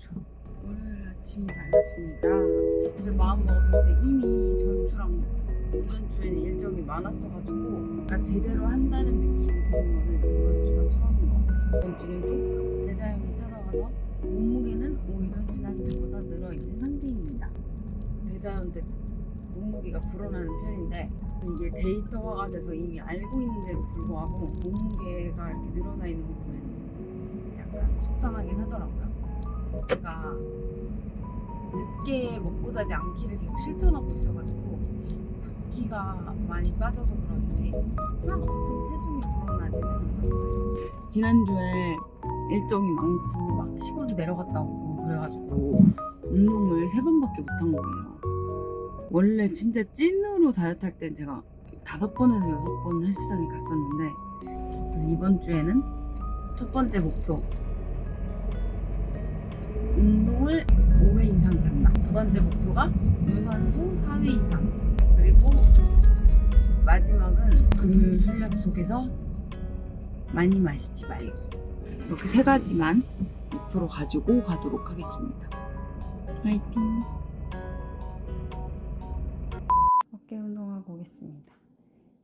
추워. 월요일 아침이 밝았습니다. 사실 마음 먹었을 때 이미 전주랑 이번 주에는 일정이 많았어가지고 약간 제대로 한다는 느낌이 드는 거는 이번 주가 처음인 것 같아요. 이번 주는 또 대자연이 찾아와서 몸무게는 오히려 지난주보다 늘어있는 상태입니다. 대자연 때 몸무게가 불어나는 편인데 이게 데이터화가 돼서 이미 알고 있는데도 불구하고 몸무게가 이렇게 늘어나 있는 거 보면 약간 속상하긴 하더라고요. 제가 늦게 먹고 자지 않기를 계속 실천하고 있어가지고 붓기가 많이 빠져서 그런지 막 엄청 체중이 불어나지는 않았어요. 지난주에 일정이 많고 막 시골도 내려갔다 오고 그래가지고 운동을 3번밖에 못한 거예요. 원래 진짜 찐으로 다이어트 할 땐 제가 5번에서 6번 헬스장에 갔었는데, 그래서 이번 주에는 첫 번째 목표 운동을 5회 이상 간다. 두 번째 목표가 유산소 4회 이상. 그리고 마지막은 금요일 술 약속에서 많이 마시지 말기. 이렇게 3가지만 목표로 가지고 가도록 하겠습니다. 화이팅! 어깨 운동하고 오겠습니다.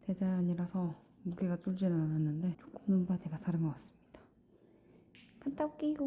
대자연이라서 무게가 줄지는 않았는데 조금 눈바디가 다른 것 같습니다. 갔다 올게요.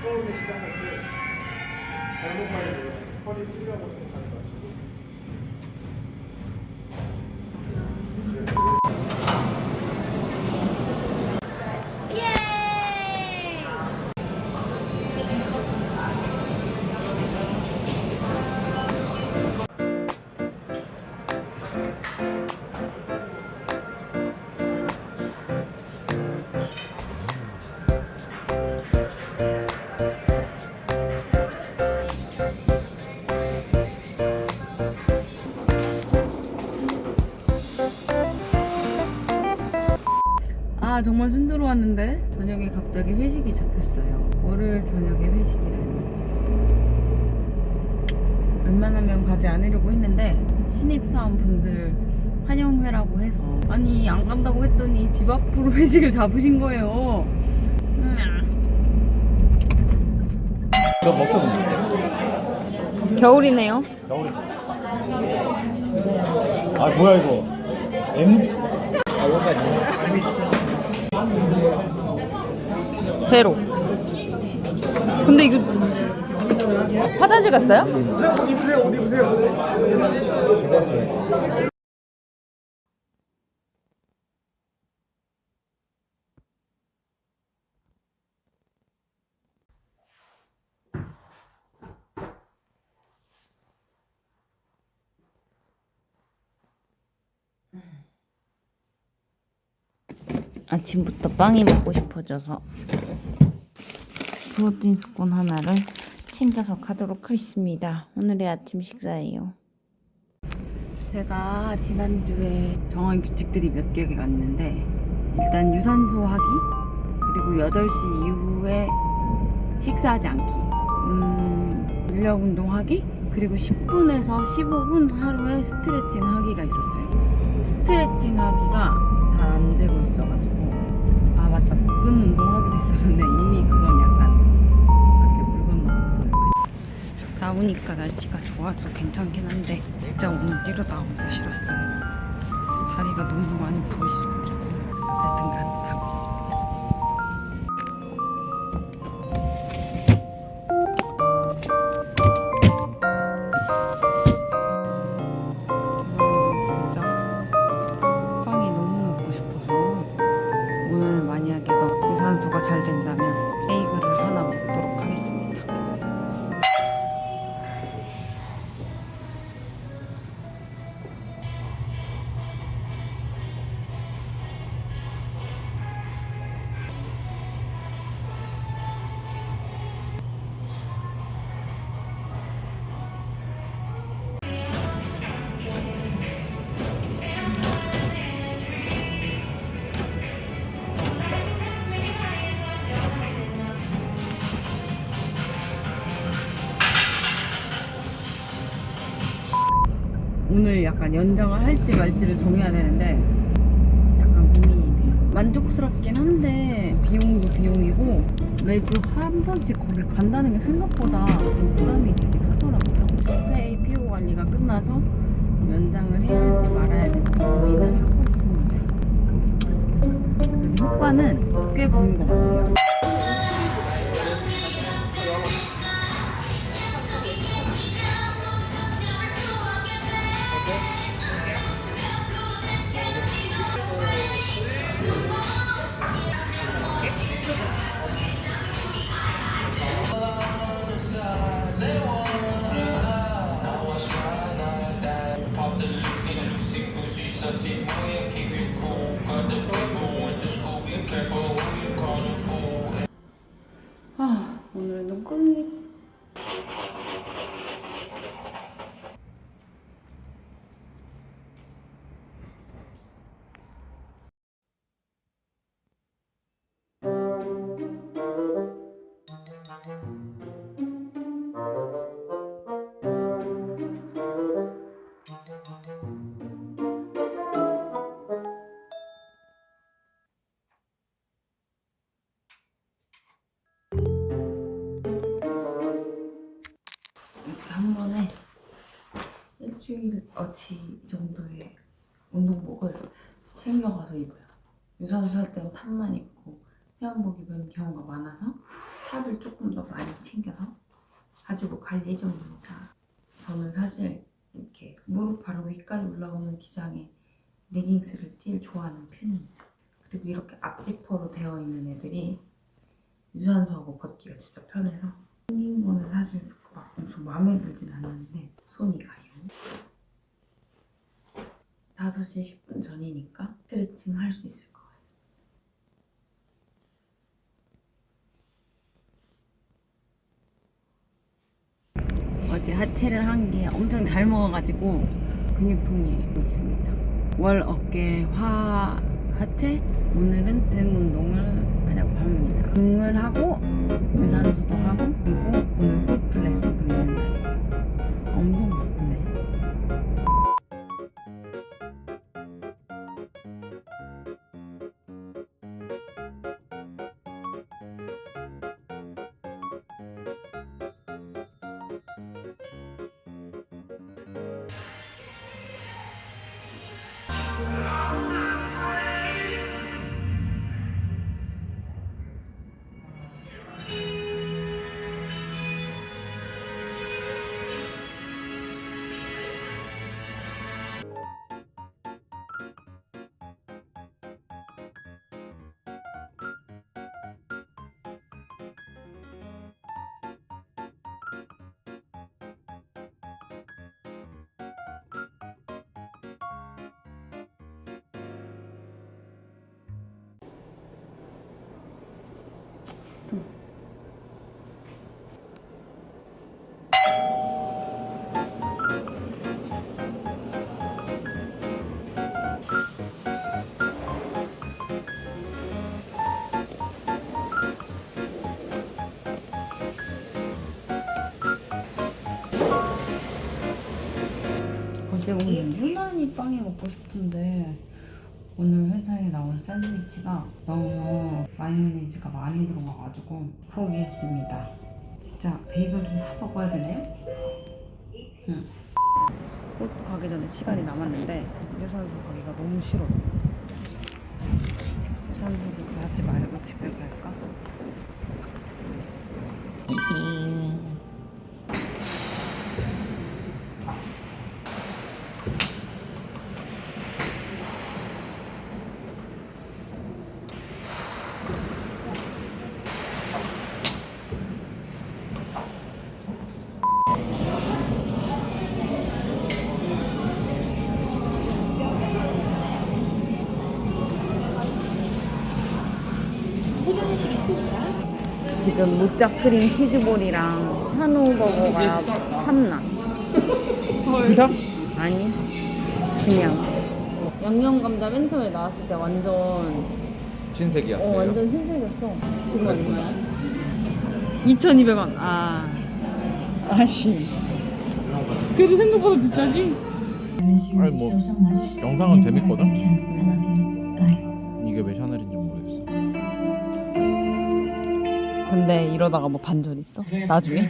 처음에 시작할 때 잘못 가지고 허리 찔려서 가져가시고 정말 순조로웠는데 저녁에 갑자기 회식이 잡혔어요. 월요일 저녁에 회식이라니. 웬만하면 가지 않으려고 했는데 신입사원분들 환영회라고 해서, 아니 안 간다고 했더니 집 앞으로 회식을 잡으신 거예요. 너 먹거든. 겨울이네요. 겨울에. 아 뭐야 이거. MG. 아 여기까지. 회로. 근데 이거 화장실 갔어요? 옷 입으세요. 옷 입으세요. 아침부터 빵이 먹고 싶어져서 프로틴 스콘 하나를 챙겨서 가도록 하겠습니다. 오늘의 아침 식사예요. 제가 지난주에 정한 규칙들이 몇 개가 있는데, 일단 유산소 하기, 그리고 8시 이후에 식사하지 않기, 근력 운동 하기, 그리고 10분에서 15분 하루에 스트레칭 하기가 있었어요. 스트레칭 하기가 잘 안 되고 있어가지고, 아 맞다, 복근 운동하기도 있었는데 이미 그건 약간 어떻게 물 건너갔어요. 나오니까 날씨가 좋아서 괜찮긴 한데 진짜 오늘 뛰러 나오기가 싫었어요. 다리가 너무 많이 부어져가지고 어쨌든 가고 있습니다. 진짜 빵이 너무 먹고 싶어서 오늘 만약에 유산소가 잘 된다면 베이글을 하나 먹도록 하겠습니다. 오늘 약간 연장을 할지 말지를 정해야 되는데 약간 고민이 돼요. 만족스럽긴 한데 비용도 비용이고 매주 한 번씩 거기 간다는 게 생각보다 좀 부담이 되긴 하더라고요. 10회의 피부 관리가 끝나서 연장을 해야 할지 말아야 될지 고민을 하고 있습니다. 그래도 효과는 꽤 보인 것 같아요. 오늘은 끝. 한 번에 일주일어치 정도의 운동복을 챙겨가서 입어요. 유산소 할 때는 탑만 입고 회원복 입는 경우가 많아서 탑을 조금 더 많이 챙겨서 가지고 갈 예정입니다. 저는 사실 이렇게 무릎 바로 위까지 올라오는 기장의 레깅스를 제일 좋아하는 편입니다. 그리고 이렇게 앞지퍼로 되어 있는 애들이 유산소하고 벗기가 진짜 편해서 생긴 거는 사실 막 엄청 마음에 들진 않는데 손이 가요. 5시 10분 전이니까 스트레칭 할 수 있을 것 같습니다. 어제 하체를 한 게 엄청 잘 먹어가지고 근육통이 있습니다. 월 어깨 하체, 오늘은 등 운동을 하려고 합니다. 등을 하고 유산소도 하고 그리고 오늘 골프 레슨도 있는 날이에요. 엄청 바쁘네. 제가 오늘 유난히 빵이 먹고 싶은데 오늘 회사에 나온 샌드위치가 너무 마요네즈가 많이 들어가가지고 포기했습니다. 진짜 베이글 좀 사 먹어야 되네요? 응. 골프 가기 전에 시간이 남았는데 유산소 가기가 너무 싫어. 유산소를 가지 말고 집에 갈까? 지금 무짜 크림 치즈볼이랑 한우버거가 탐나. 피자? 아니 그냥 양념감자 맨 처음에 나왔을 때 완전 신세계였어요. 완전 신세계였어. 지금 얼마야? 2,200원. 아씨 그래도 생각보다 비싸지? 아니 뭐 영상은 재밌거든? 이게 왜 샤넬인지 모르겠어. 근데 이러다가 뭐 반전 있어? 나중에?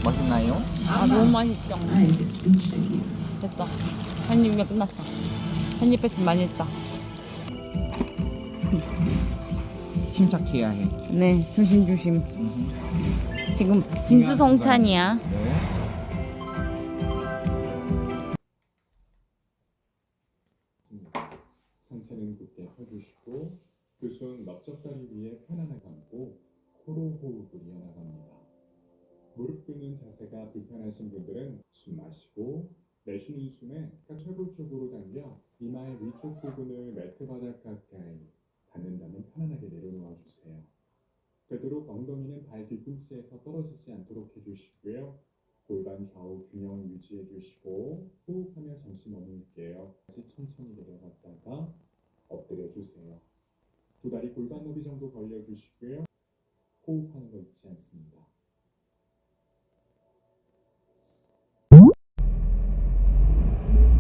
맛있나요? 너무 맛있죠. 됐어. 한 입이면 끝났어. 한 입 뺐으면 많이 했다. 침착해야 해. 네, 조심조심. 지금 진수성찬이야. 네. 상체는 곧게 펴주시고 그 손 넓적다리 위에 편안하게 감고 코로 호흡을 이어나갑니다. 무릎 꿇는 자세가 불편하신 분들은 숨 마시고 내쉬는 숨에 쇄골 쪽으로 당겨 이마의 위쪽 부분을 매트 바닥 가까이 닿는다면 편안하게 내려놓아 주세요. 되도록 엉덩이는 발 뒤꿈치에서 떨어지지 않도록 해주시고요. 골반 좌우 균형 유지해 주시고 호흡하며 잠시 머물게요. 다시 천천히 내려갔다가 엎드려 주세요. 두 다리 골반 너비 정도 벌려 주시고요. 호흡하는 거 잊지 않습니다.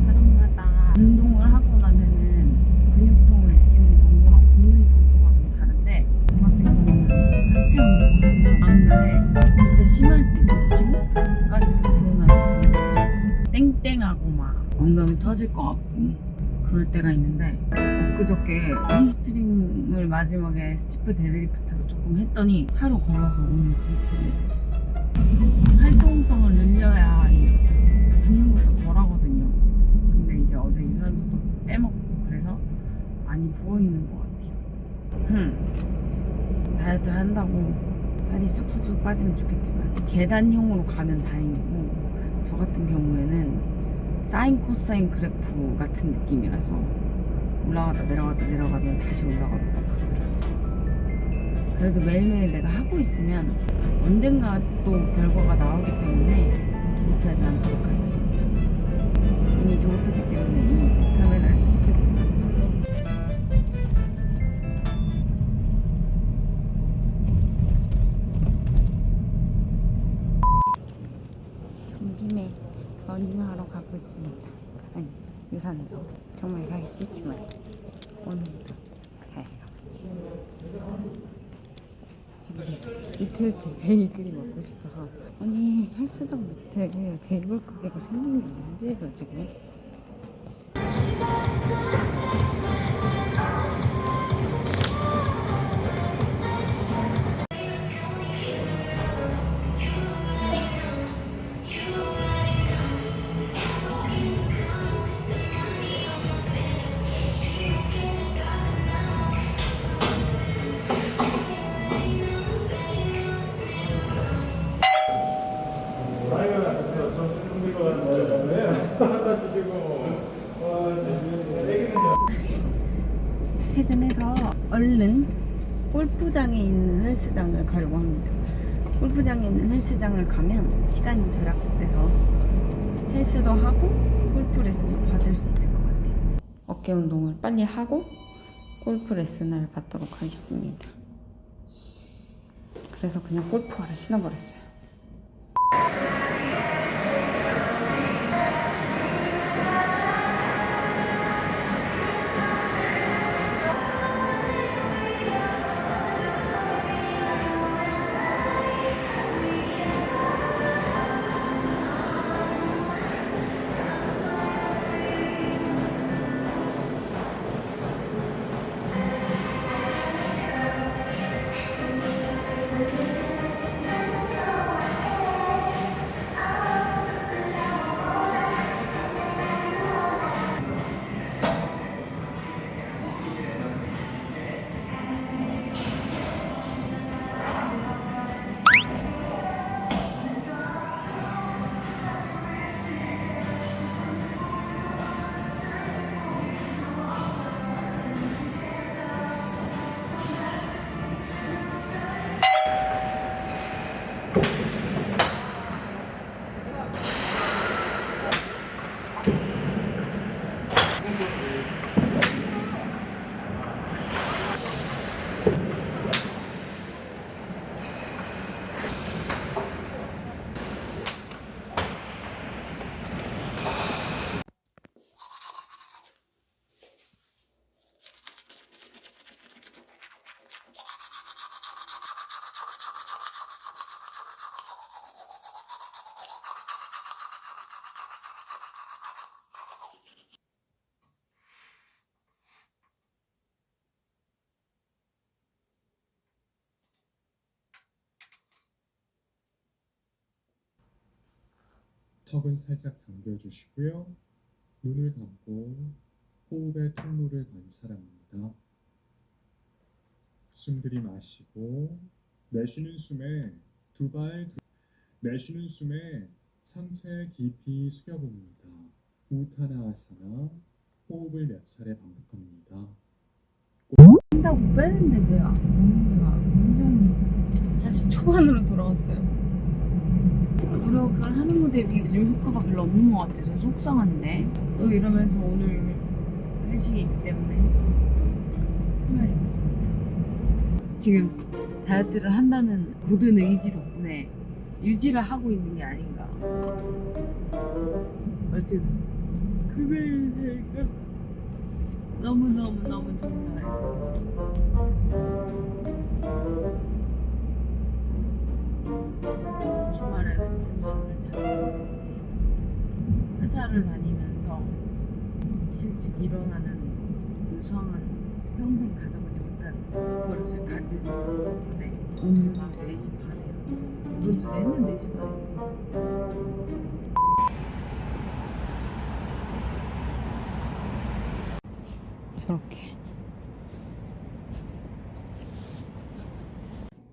사람마다 운동을 하고 나면은 근육통을 느끼는 정도랑 붓는 정도가 좀 다른데 저 같은 경우는 하체 운동을 하면 다음날에 진짜 심할 때 기침까지도 불어나는 경우가 있어요. 땡땡하고 막 엉덩이 터질 것 같고 그럴 때가 있는데 엊그저께 햄스트링을 마지막에 스티프 데드리프트로 조금 했더니 하루 걸어서 오늘 그렇게 입었어요. 활동성을 늘려야 붓는 것도 덜 하거든요. 근데 이제 어제 유산소도 빼먹고 그래서 많이 부어있는 것 같아요. 다이어트를 한다고 살이 쑥쑥쑥 빠지면 좋겠지만 계단형으로 가면 다행이고 저 같은 경우에는 사인 코사인 그래프 같은 느낌이라서 올라가다 내려가면 다시 올라가고 막 그러더라고요. 그래도 매일매일 내가 하고 있으면 언젠가 또 결과가 나오기 때문에 조급하지 않도록 하겠습니다. 이미 조급했기 때문에 이 카메라를 켰지만 점심에 러닝하러 가고 있습니다. 아니 유산소 정말 가기 싫지만 오늘도 가요. 지금 이틀째 베이글이 먹고 싶어서 아니 헬스장 밑에 베이글 가게가 생긴 게 문제예요 지금. 퇴근해서 얼른 골프장에 있는 헬스장을 가려고 합니다. 골프장에 있는 헬스장을 가면 시간이 절약돼서 헬스도 하고 골프 레슨도 받을 수 있을 것 같아요. 어깨 운동을 빨리 하고 골프 레슨을 받도록 하겠습니다. 그래서 그냥 골프화를 신어버렸어요. 턱은 살짝 당겨주시고요. 눈을 감고 호흡의 통로를 관찰합니다. 숨 들이마시고 내쉬는 숨에 내쉬는 숨에 상체 깊이 숙여봅니다. 우타나아사나 호흡을 몇 차례 반복합니다. 한다고 빼는데 왜안 먹는데가 굉장히 다시 초반으로 돌아왔어요. 노력을 하는 무대에 비해 요즘 효과가 별로 없는 것 같아서 속상한데 또 이러면서 오늘 회식이기 때문에 할 말이 없습니다. 지금 다이어트를 한다는 굳은 의지 덕분에 유지를 하고 있는 게 아닌가. 어쨌든 금요일 되니까 너무너무 좋네요. 주말에는 잠을 자고 회사를 다니면서 일찍 일어나는 유성한 평생 가져보지 못한 버릇을 갖는 덕분에 오늘도 4시 반에 일어났어요. 이번 주 내내 4시 반에 일어났어요. 저렇게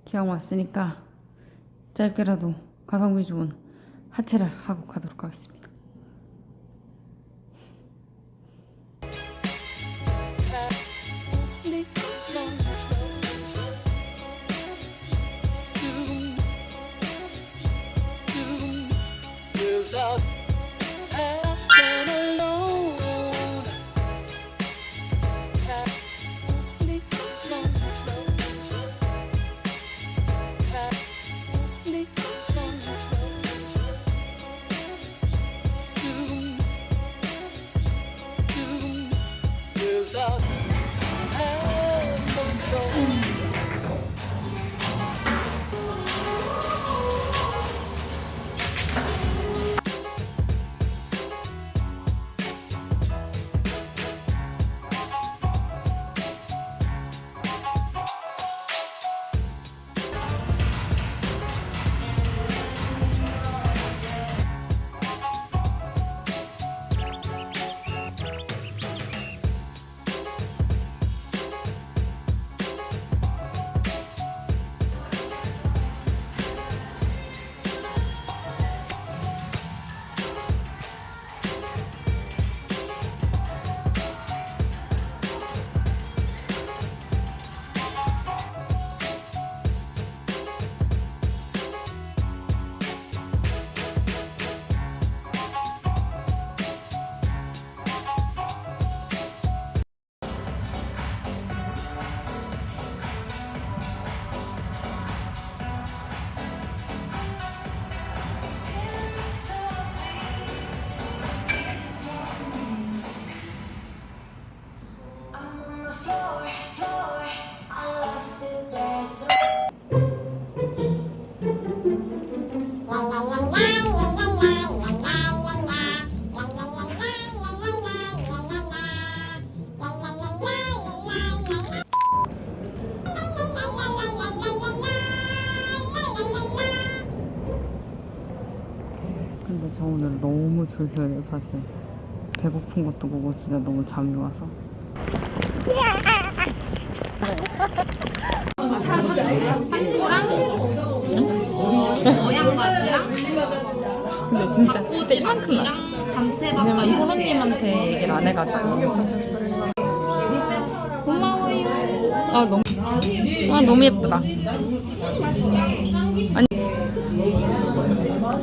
기왕 왔으니까 짧게라도 가성비 좋은 하체를 하고 가도록 하겠습니다. 오늘 너무 졸려요 사실. 배고픈 것도 보고 진짜 너무 잠이 와서. 근데 진짜 이만큼 나. 왜냐면 호로님한테 얘기를 안 해가지고. 고마워요. 너무 예쁘다. 아니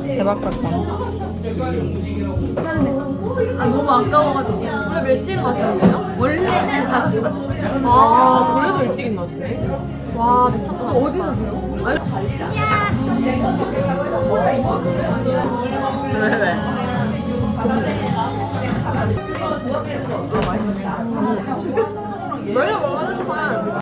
대박 같다. 너무 아까워가지고. 원래 몇 시에 마시는 거예요? 원래는 5시 반. 그래도 일찍 나시네. 와, 미쳤다. 어디 사세요? 왜? 원래 먹는 거야.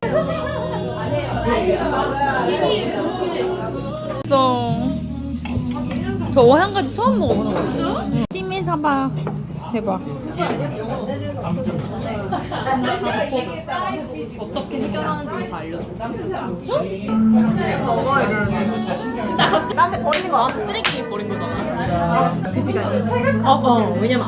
저 어향까지 처음 먹어보는 거 같아요. 찜이 사봐. 대박. 어떻게 해결하는지 다 알려줘. 진짜? 먹어야 되는데. 나한테 버린 거 나한테 쓰레기에 버린 거잖아. 그 시간에. 왜냐면